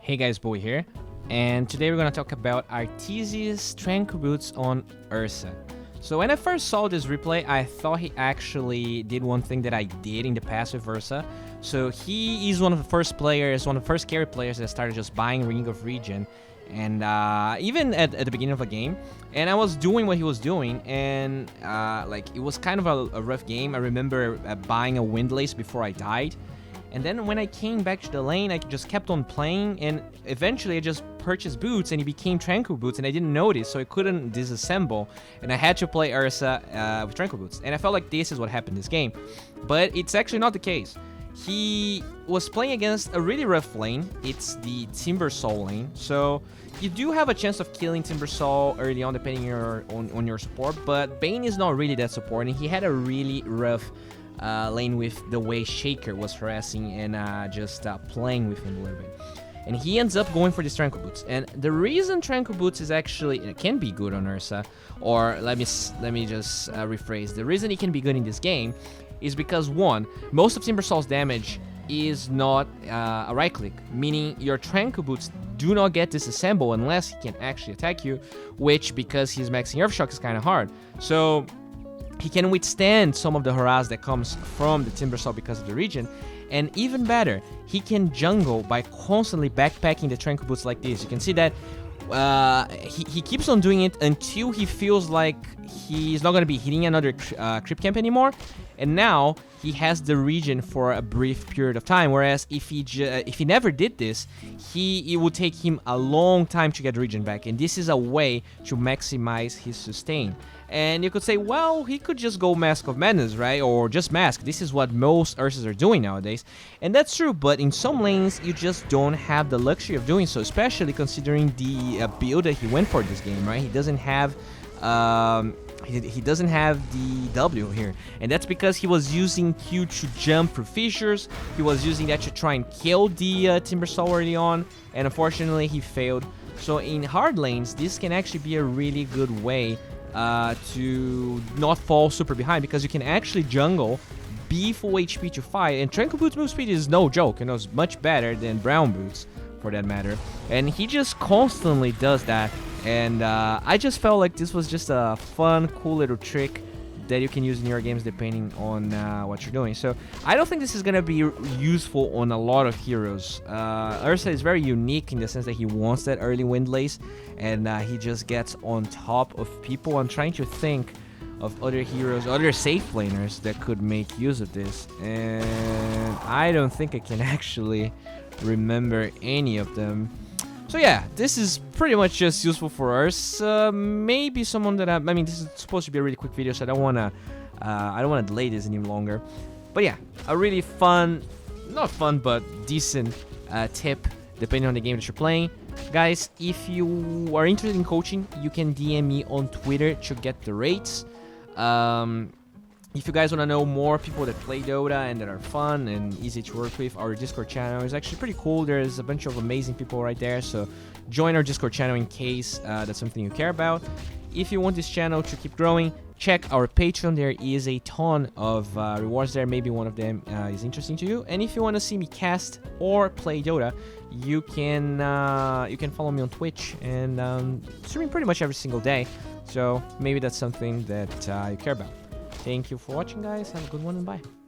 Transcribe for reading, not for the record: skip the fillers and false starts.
Hey guys, Bowie here, and today we're gonna talk about Arteezy's Tranquil boots on Ursa. So when I first saw this replay, I thought he actually did one thing that I did in the past with Ursa. So he is one of the first players, one of the first carry players that started just buying Ring of Regen, and even at the beginning of a game, and I was doing what he was doing, and like it was kind of a rough game. I remember buying a Windlace before I died. And then when I came back to the lane, I just kept on playing, and eventually I just purchased boots, and it became Tranquil boots, and I didn't notice, so I couldn't disassemble, and I had to play Ursa with Tranquil boots. And I felt like this is what happened this game, but it's actually not the case. He was playing against a really rough lane. It's the Timbersaw lane, so you do have a chance of killing Timbersaw early on, depending on your support, but Bane is not really that support, and he had a really rough lane with the way Shaker was harassing and just playing with him a little bit. And he ends up going for these Tranquil boots. And the reason Tranquil boots is actually, it can be good on Ursa, or let me just rephrase. The reason it can be good in this game is because, one, most of Timbersaw's damage is not a right click, meaning your Tranquil boots do not get disassembled unless he can actually attack you, which, because he's maxing Earthshock, is kind of hard. So he can withstand some of the harass that comes from the Timbersaw because of the region, and even better, he can jungle by constantly backpacking the Tranquil boots like this. You can see that he keeps on doing it until he feels like he's not going to be hitting another creep camp anymore, and now he has the region for a brief period of time, whereas if he never did this, it would take him a long time to get the region back, and this is a way to maximize his sustain. And you could say, well, he could just go Mask of Madness, right? Or just Mask. This is what most Ursas are doing nowadays. And that's true, but in some lanes, you just don't have the luxury of doing so, especially considering the build that he went for this game, right? He doesn't have he doesn't have the W here, and that's because he was using Q to jump through fissures. He was using that to try and kill the Timbersaw early on, and unfortunately he failed. So in hard lanes, this can actually be a really good way to not fall super behind, because you can actually jungle, be full HP to fight, and Tranquil Boots move speed is no joke, and it's much better than Brown Boots for that matter, and he just constantly does that. And I just felt like this was just a fun, cool little trick that you can use in your games depending on what you're doing. So I don't think this is going to be useful on a lot of heroes. Ursa is very unique in the sense that he wants that early Windlace, and he just gets on top of people. I'm trying to think of other heroes, other safe laners that could make use of this, and I don't think I can actually remember any of them. So yeah, this is pretty much just useful for us. Maybe someone that I mean, this is supposed to be a really quick video, so I don't wanna delay this any longer. But yeah, a really fun, not fun, but decent tip depending on the game that you're playing. Guys, if you are interested in coaching, you can DM me on Twitter to get the rates. If you guys want to know more people that play Dota and that are fun and easy to work with, our Discord channel is actually pretty cool. There's a bunch of amazing people right there, so join our Discord channel in case that's something you care about. If you want this channel to keep growing, check our Patreon. There is a ton of rewards there. Maybe one of them is interesting to you. And if you want to see me cast or play Dota, you can follow me on Twitch, and streaming pretty much every single day. So maybe that's something that you care about. Thank you for watching, guys. Have a good one, and bye.